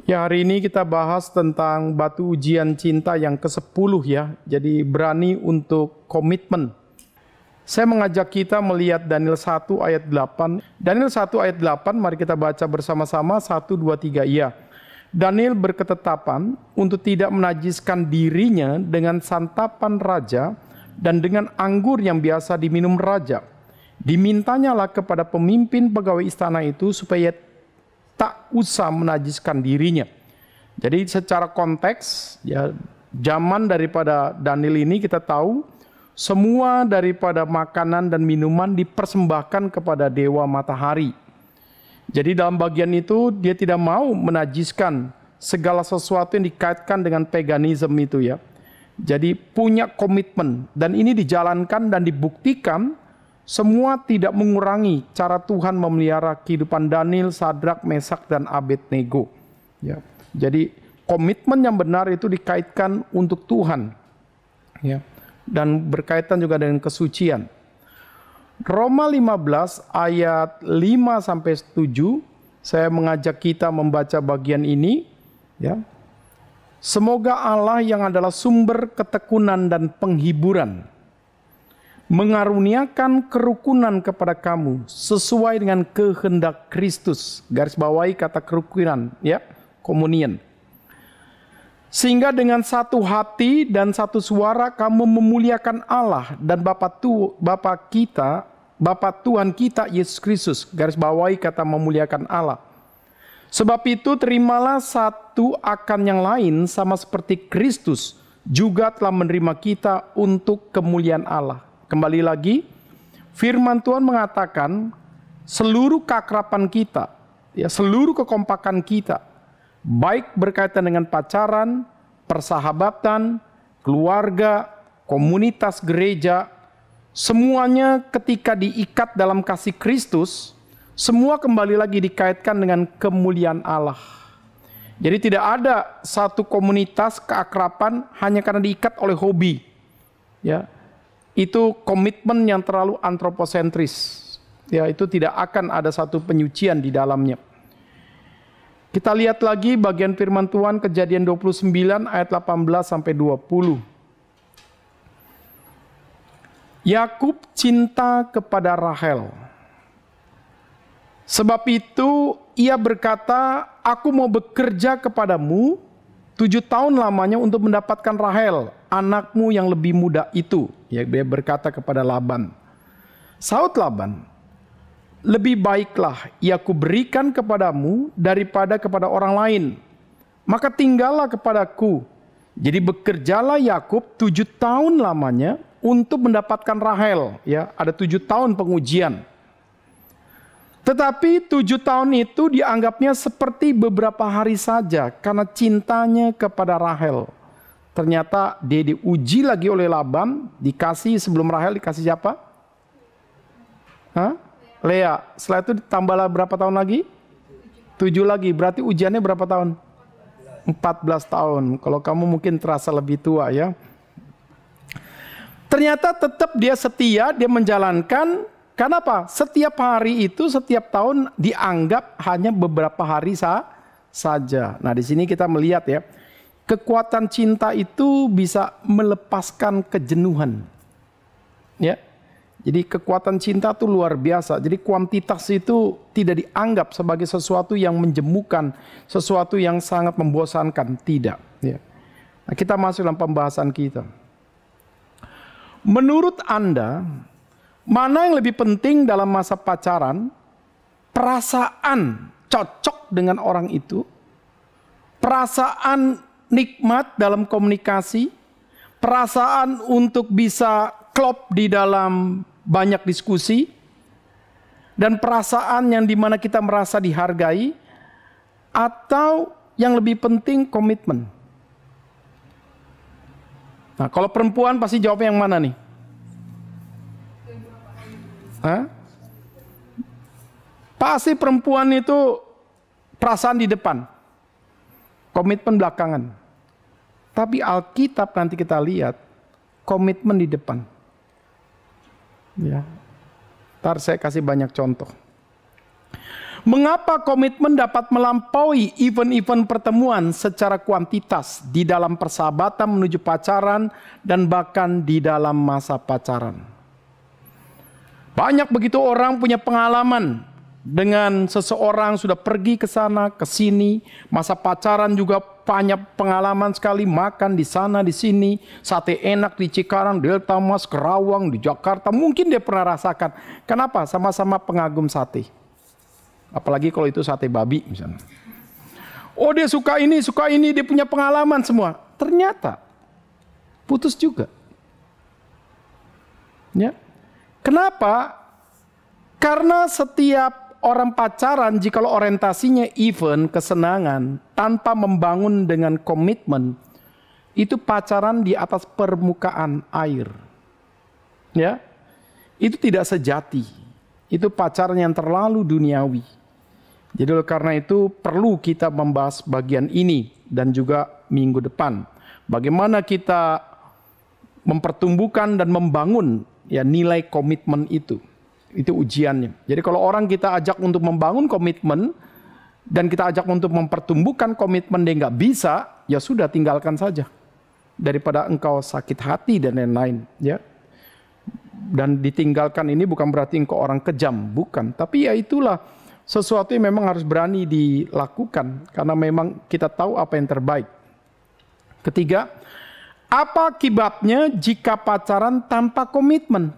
Ya, hari ini kita bahas tentang batu ujian cinta yang ke-10 ya. Jadi berani untuk komitmen. Saya mengajak kita melihat Daniel 1 ayat 8. Daniel 1 ayat 8, mari kita baca bersama-sama. 1, 2, 3, iya. Daniel berketetapan untuk tidak menajiskan dirinya dengan santapan raja dan dengan anggur yang biasa diminum raja. Dimintanyalah kepada pemimpin pegawai istana itu supaya tak usah menajiskan dirinya. Jadi secara konteks, ya, zaman daripada Daniel ini kita tahu semua daripada makanan dan minuman dipersembahkan kepada dewa matahari. Jadi dalam bagian itu dia tidak mau menajiskan segala sesuatu yang dikaitkan dengan paganism itu ya. Jadi punya komitmen dan ini dijalankan dan dibuktikan. Semua tidak mengurangi cara Tuhan memelihara kehidupan Daniel, Sadrak, Mesak, dan Abednego. Ya. Jadi komitmen yang benar itu dikaitkan untuk Tuhan. Ya. Dan berkaitan juga dengan kesucian. Roma 15 ayat 5-7, saya mengajak kita membaca bagian ini. Ya. Semoga Allah yang adalah sumber ketekunan dan penghiburan, mengaruniakan kerukunan kepada kamu sesuai dengan kehendak Kristus. Garis bawahi kata kerukunan, ya, komunion. Sehingga dengan satu hati dan satu suara kamu memuliakan Allah dan Bapa Tuhan kita Yesus Kristus. Garis bawahi kata memuliakan Allah. Sebab itu terimalah satu akan yang lain sama seperti Kristus juga telah menerima kita untuk kemuliaan Allah. Kembali lagi, firman Tuhan mengatakan seluruh keakraban kita, ya, seluruh kekompakan kita, baik berkaitan dengan pacaran, persahabatan, keluarga, komunitas gereja, semuanya ketika diikat dalam kasih Kristus, semua kembali lagi dikaitkan dengan kemuliaan Allah. Jadi tidak ada satu komunitas keakraban hanya karena diikat oleh hobi, ya. Itu komitmen yang terlalu antroposentris. Ya, itu tidak akan ada satu penyucian di dalamnya. Kita lihat lagi bagian firman Tuhan Kejadian 29 ayat 18-20. Yakub cinta kepada Rahel. Sebab itu ia berkata, aku mau bekerja kepadamu 7 tahun lamanya untuk mendapatkan Rahel, anakmu yang lebih muda itu. Ya, dia berkata kepada Laban. Saud Laban, lebih baiklah ia kuberikan kepadamu daripada kepada orang lain. Maka tinggallah kepadaku. Jadi bekerjalah Yakub 7 tahun lamanya untuk mendapatkan Rahel. Ya, ada 7 tahun pengujian. Tetapi 7 tahun itu dianggapnya seperti beberapa hari saja karena cintanya kepada Rahel. Ternyata dia diuji lagi oleh Laban, dikasih sebelum Rahel dikasih siapa? Lea. Setelah itu tambahlah berapa tahun lagi? 7 lagi. Berarti ujiannya berapa tahun? 14 tahun. Kalau kamu mungkin terasa lebih tua ya. Ternyata tetap dia setia, dia menjalankan. Kenapa? Setiap hari itu, setiap tahun dianggap hanya beberapa hari saja. Nah, di sini kita melihat ya. Kekuatan cinta itu bisa melepaskan kejenuhan. Ya. Jadi kekuatan cinta itu luar biasa. Jadi kuantitas itu tidak dianggap sebagai sesuatu yang menjemukan, sesuatu yang sangat membosankan, tidak. Ya. Nah, kita masuk dalam pembahasan kita. Menurut Anda, mana yang lebih penting dalam masa pacaran? Perasaan cocok dengan orang itu, perasaan nikmat dalam komunikasi, perasaan untuk bisa klop di dalam banyak diskusi, dan perasaan yang dimana kita merasa dihargai, atau yang lebih penting komitmen. Nah, kalau perempuan pasti jawabnya yang mana nih? Pasti perempuan itu perasaan di depan, komitmen belakangan. Tapi Alkitab nanti kita lihat komitmen di depan. Ya. Ntar saya kasih banyak contoh. Mengapa komitmen dapat melampaui event-event pertemuan secara kuantitas di dalam persahabatan menuju pacaran dan bahkan di dalam masa pacaran? Banyak begitu orang punya pengalaman dengan seseorang, sudah pergi ke sana, ke sini. Masa pacaran juga banyak pengalaman sekali, makan di sana, di sini. Sate enak di Cikarang, Delta Mas, Kerawang, di Jakarta. Mungkin dia pernah rasakan. Kenapa? Sama-sama pengagum sate. Apalagi kalau itu sate babi misalnya. Oh, dia suka ini, dia punya pengalaman semua. Ternyata putus juga. Ya. Kenapa? Karena setiap orang pacaran, jikalau orientasinya event, kesenangan, tanpa membangun dengan komitmen, itu pacaran di atas permukaan air. Ya, itu tidak sejati. Itu pacaran yang terlalu duniawi. Jadi oleh karena itu perlu kita membahas bagian ini dan juga minggu depan. Bagaimana kita mempertumbuhkan dan membangun ya nilai komitmen itu. Itu ujiannya. Jadi kalau orang kita ajak untuk membangun komitmen dan kita ajak untuk mempertumbuhkan komitmen dia nggak bisa, ya sudah tinggalkan saja. Daripada engkau sakit hati dan lain-lain, ya. Dan ditinggalkan ini bukan berarti engkau orang kejam, bukan. Tapi ya itulah sesuatu yang memang harus berani dilakukan karena memang kita tahu apa yang terbaik. Ketiga, apa akibatnya jika pacaran tanpa komitmen?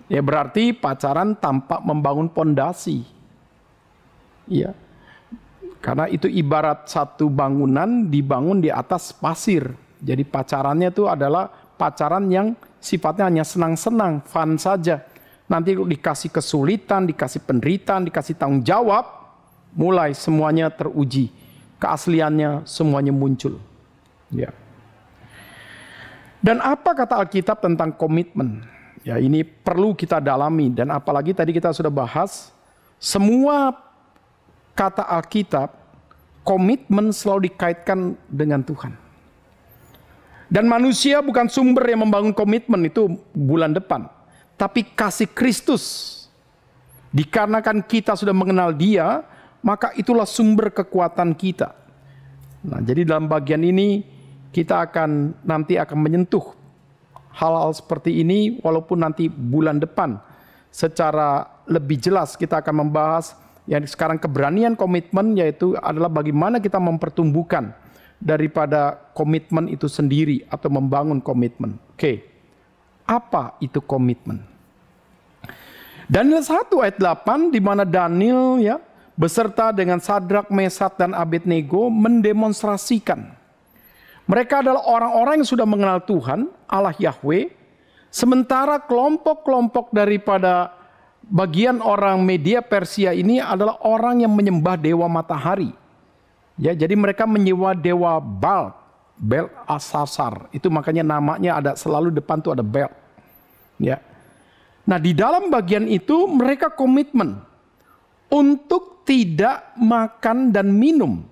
Ya berarti pacaran tanpa membangun pondasi. Ya. Karena itu ibarat satu bangunan dibangun di atas pasir. Jadi pacarannya itu adalah pacaran yang sifatnya hanya senang-senang, fun saja. Nanti dikasih kesulitan, dikasih penderitaan, dikasih tanggung jawab, mulai semuanya teruji. Keasliannya semuanya muncul. Ya. Dan apa kata Alkitab tentang komitmen? Ya, ini perlu kita dalami dan apalagi tadi kita sudah bahas semua kata Alkitab komitmen selalu dikaitkan dengan Tuhan. Dan manusia bukan sumber yang membangun komitmen itu bulan depan, tapi kasih Kristus. Dikarenakan kita sudah mengenal Dia, maka itulah sumber kekuatan kita. Nah, jadi dalam bagian ini kita nanti akan menyentuh hal-hal seperti ini walaupun nanti bulan depan secara lebih jelas kita akan membahas yang sekarang keberanian komitmen, yaitu adalah bagaimana kita mempertumbuhkan daripada komitmen itu sendiri atau membangun komitmen. Oke. Apa itu komitmen? Daniel 1 ayat 8 di mana Daniel ya beserta dengan Sadrak, Mesak dan Abednego mendemonstrasikan mereka adalah orang-orang yang sudah mengenal Tuhan, Allah Yahweh, sementara kelompok-kelompok daripada bagian orang Media Persia ini adalah orang yang menyembah dewa matahari. Ya, jadi mereka menyewa dewa Baal, Bel Asasar. Itu makanya namanya ada selalu depan tuh ada Bel. Ya. Nah, di dalam bagian itu mereka komitmen untuk tidak makan dan minum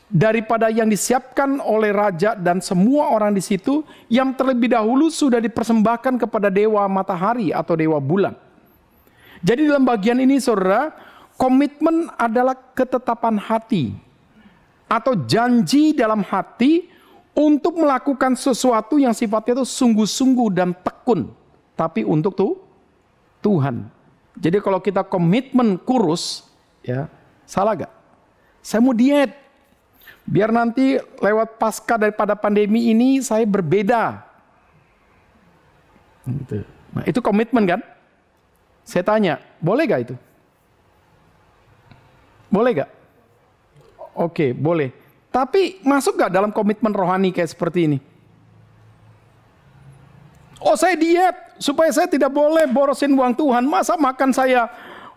daripada yang disiapkan oleh raja dan semua orang di situ yang terlebih dahulu sudah dipersembahkan kepada dewa matahari atau dewa bulan. Jadi dalam bagian ini saudara, komitmen adalah ketetapan hati atau janji dalam hati untuk melakukan sesuatu yang sifatnya itu sungguh-sungguh dan tekun, tapi untuk Tuhan. Jadi kalau kita komitmen kurus, ya salah gak? Saya mau diet. Biar nanti lewat pasca daripada pandemi ini saya berbeda. Nah, itu komitmen kan? Saya tanya, boleh gak itu? Boleh gak? Oke, boleh. Tapi masuk gak dalam komitmen rohani kayak seperti ini? Oh, saya diet supaya saya tidak boleh borosin uang Tuhan. Masa makan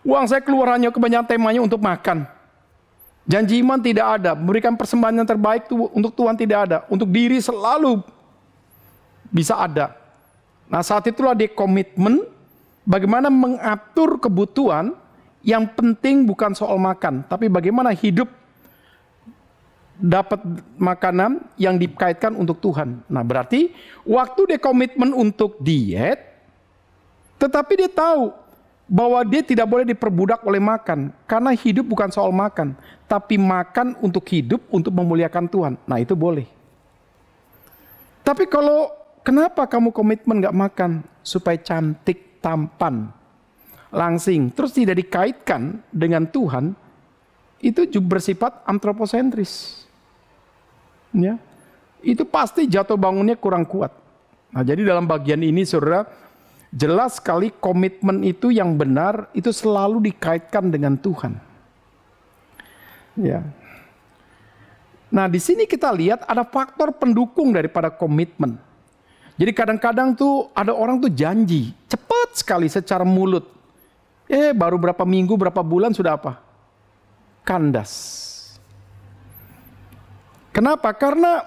uang saya keluar hanya kebanyakan temanya untuk makan. Janji iman tidak ada, memberikan persembahan yang terbaik untuk Tuhan tidak ada, untuk diri selalu bisa ada. Nah, saat itulah dia komitmen bagaimana mengatur kebutuhan yang penting bukan soal makan, tapi bagaimana hidup dapat makanan yang dikaitkan untuk Tuhan. Nah, berarti waktu dia komitmen untuk diet, tetapi dia tahu bahwa dia tidak boleh diperbudak oleh makan, karena hidup bukan soal makan, tapi makan untuk hidup, untuk memuliakan Tuhan. Nah itu boleh. Tapi kalau kenapa kamu komitmen gak makan? Supaya cantik, tampan, langsing, terus tidak dikaitkan dengan Tuhan, itu juga bersifat antroposentris. Ya, itu pasti jatuh bangunnya kurang kuat. Nah jadi dalam bagian ini saudara, jelas sekali komitmen itu yang benar, itu selalu dikaitkan dengan Tuhan. Ya. Nah di sini kita lihat ada faktor pendukung daripada komitmen. Jadi kadang-kadang tuh ada orang tuh janji, cepat sekali secara mulut. Baru berapa minggu, berapa bulan sudah apa? Kandas. Kenapa? Karena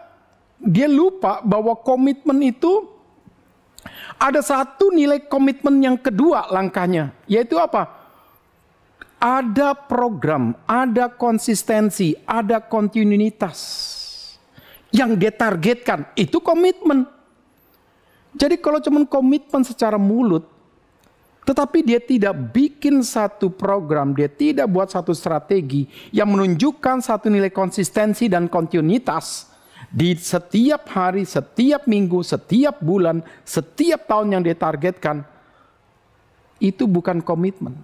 dia lupa bahwa komitmen itu ada satu nilai komitmen yang kedua langkahnya, yaitu apa? Ada program, ada konsistensi, ada kontinuitas yang dia targetkan, itu komitmen. Jadi kalau cuma komitmen secara mulut, tetapi dia tidak bikin satu program, dia tidak buat satu strategi yang menunjukkan satu nilai konsistensi dan kontinuitas di setiap hari, setiap minggu, setiap bulan, setiap tahun yang dia targetkan, itu bukan komitmen.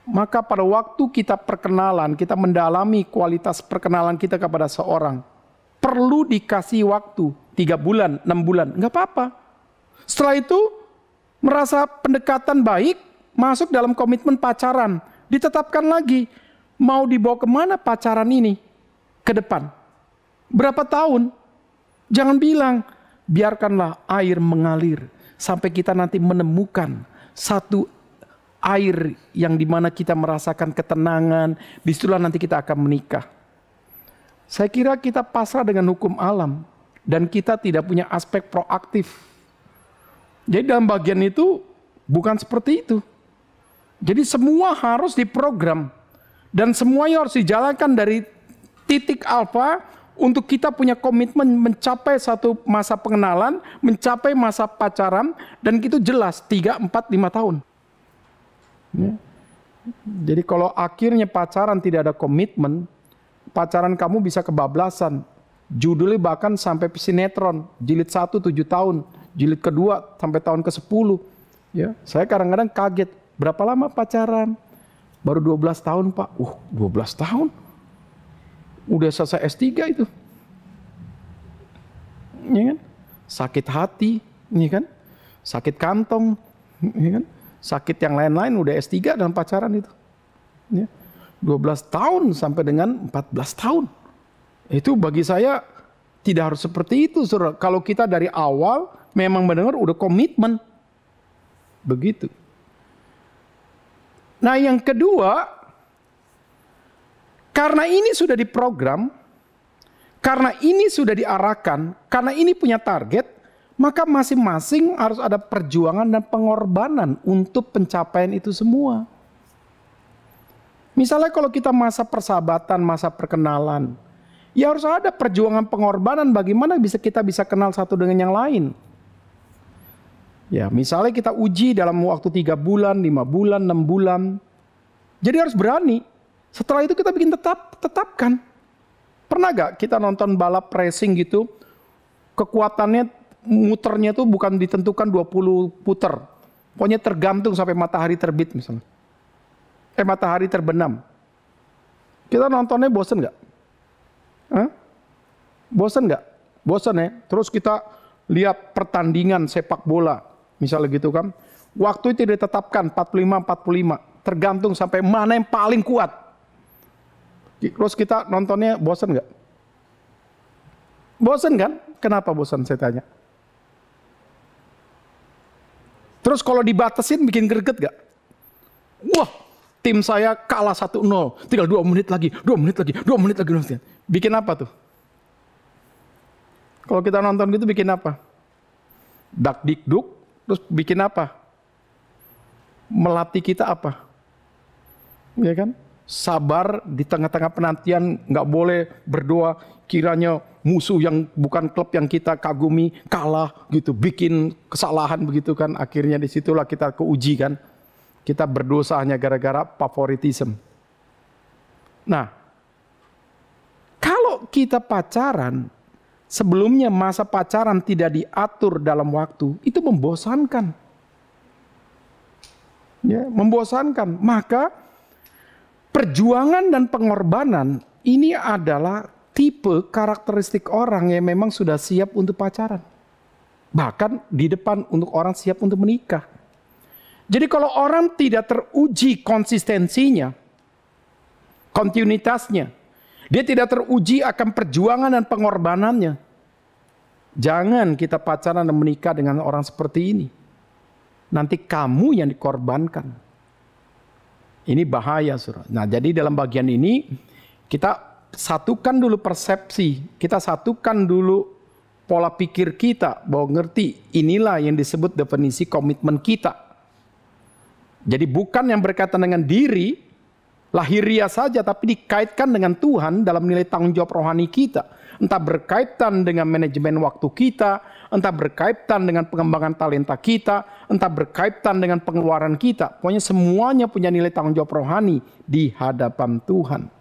Maka pada waktu kita perkenalan, kita mendalami kualitas perkenalan kita kepada seorang, perlu dikasih waktu 3 bulan, 6 bulan, nggak apa-apa. Setelah itu merasa pendekatan baik, masuk dalam komitmen pacaran, ditetapkan lagi, mau dibawa kemana pacaran ini ke depan? Berapa tahun? Jangan bilang, biarkanlah air mengalir sampai kita nanti menemukan satu air yang dimana kita merasakan ketenangan, disitulah nanti kita akan menikah. Saya kira kita pasrah dengan hukum alam dan kita tidak punya aspek proaktif. Jadi dalam bagian itu bukan seperti itu. Jadi semua harus diprogram dan semuanya harus dijalankan dari titik alfa untuk kita punya komitmen mencapai satu masa pengenalan, mencapai masa pacaran, dan itu jelas 3, 4, 5 tahun. Ya. Jadi kalau akhirnya pacaran tidak ada komitmen, pacaran kamu bisa kebablasan. Judulnya bahkan sampai sinetron, jilid 1 7 tahun. Jilid kedua sampai tahun ke-10. Ya, saya kadang-kadang kaget. Berapa lama pacaran? Baru 12 tahun, Pak. 12 tahun? Udah selesai S3 itu. Ya kan? Sakit hati, ya kan? Sakit kantong, ya kan? Sakit yang lain-lain udah S3 dalam pacaran itu. Ya. 12 tahun sampai dengan 14 tahun. Itu bagi saya tidak harus seperti itu, saudara. Kalau kita dari awal memang benar udah komitmen. Begitu. Nah yang kedua, karena ini sudah diprogram, karena ini sudah diarahkan, karena ini punya target, maka masing-masing harus ada perjuangan dan pengorbanan untuk pencapaian itu semua. Misalnya kalau kita masa persahabatan, masa perkenalan, ya harus ada perjuangan pengorbanan bagaimana kita bisa kenal satu dengan yang lain. Ya, misalnya kita uji dalam waktu 3 bulan, 5 bulan, 6 bulan. Jadi harus berani. Setelah itu kita bikin tetapkan. Pernah gak kita nonton balap racing gitu, kekuatannya muternya tuh bukan ditentukan 20 puter. Pokoknya tergantung sampai matahari terbit misalnya. Matahari terbenam. Kita nontonnya bosen gak? Bosen gak? Bosen ya. Terus kita lihat pertandingan sepak bola. Misalnya gitu kan. Waktu itu ditetapkan 45-45. Tergantung sampai mana yang paling kuat. Terus kita nontonnya bosen gak? Bosen kan? Kenapa bosen saya tanya? Terus kalau dibatasin bikin greget gak? Wah, tim saya kalah 1-0. Tinggal 2 menit lagi, 2 menit lagi, 2 menit lagi. Bikin apa tuh? Kalau kita nonton gitu bikin apa? Dak dikduk, terus bikin apa? Melatih kita apa? Ya kan? Sabar di tengah-tengah penantian, nggak boleh berdoa kiranya musuh yang bukan klub yang kita kagumi kalah gitu, bikin kesalahan begitu kan. Akhirnya disitulah kita keuji kan. Kita berdosa hanya gara-gara favoritism. Nah, kalau kita pacaran, sebelumnya masa pacaran tidak diatur dalam waktu, itu membosankan. Ya, membosankan. Maka perjuangan dan pengorbanan ini adalah tipe karakteristik orang yang memang sudah siap untuk pacaran. Bahkan di depan untuk orang siap untuk menikah. Jadi kalau orang tidak teruji konsistensinya, kontinuitasnya, dia tidak teruji akan perjuangan dan pengorbanannya, jangan kita pacaran dan menikah dengan orang seperti ini. Nanti kamu yang dikorbankan. Ini bahaya, saudara. Nah, jadi dalam bagian ini kita satukan dulu persepsi, kita satukan dulu pola pikir kita bahwa ngerti inilah yang disebut definisi komitmen kita. Jadi bukan yang berkaitan dengan diri, lahiriah saja, tapi dikaitkan dengan Tuhan dalam nilai tanggung jawab rohani kita. Entah berkaitan dengan manajemen waktu kita, entah berkaitan dengan pengembangan talenta kita, entah berkaitan dengan pengeluaran kita. Pokoknya semuanya punya nilai tanggung jawab rohani di hadapan Tuhan.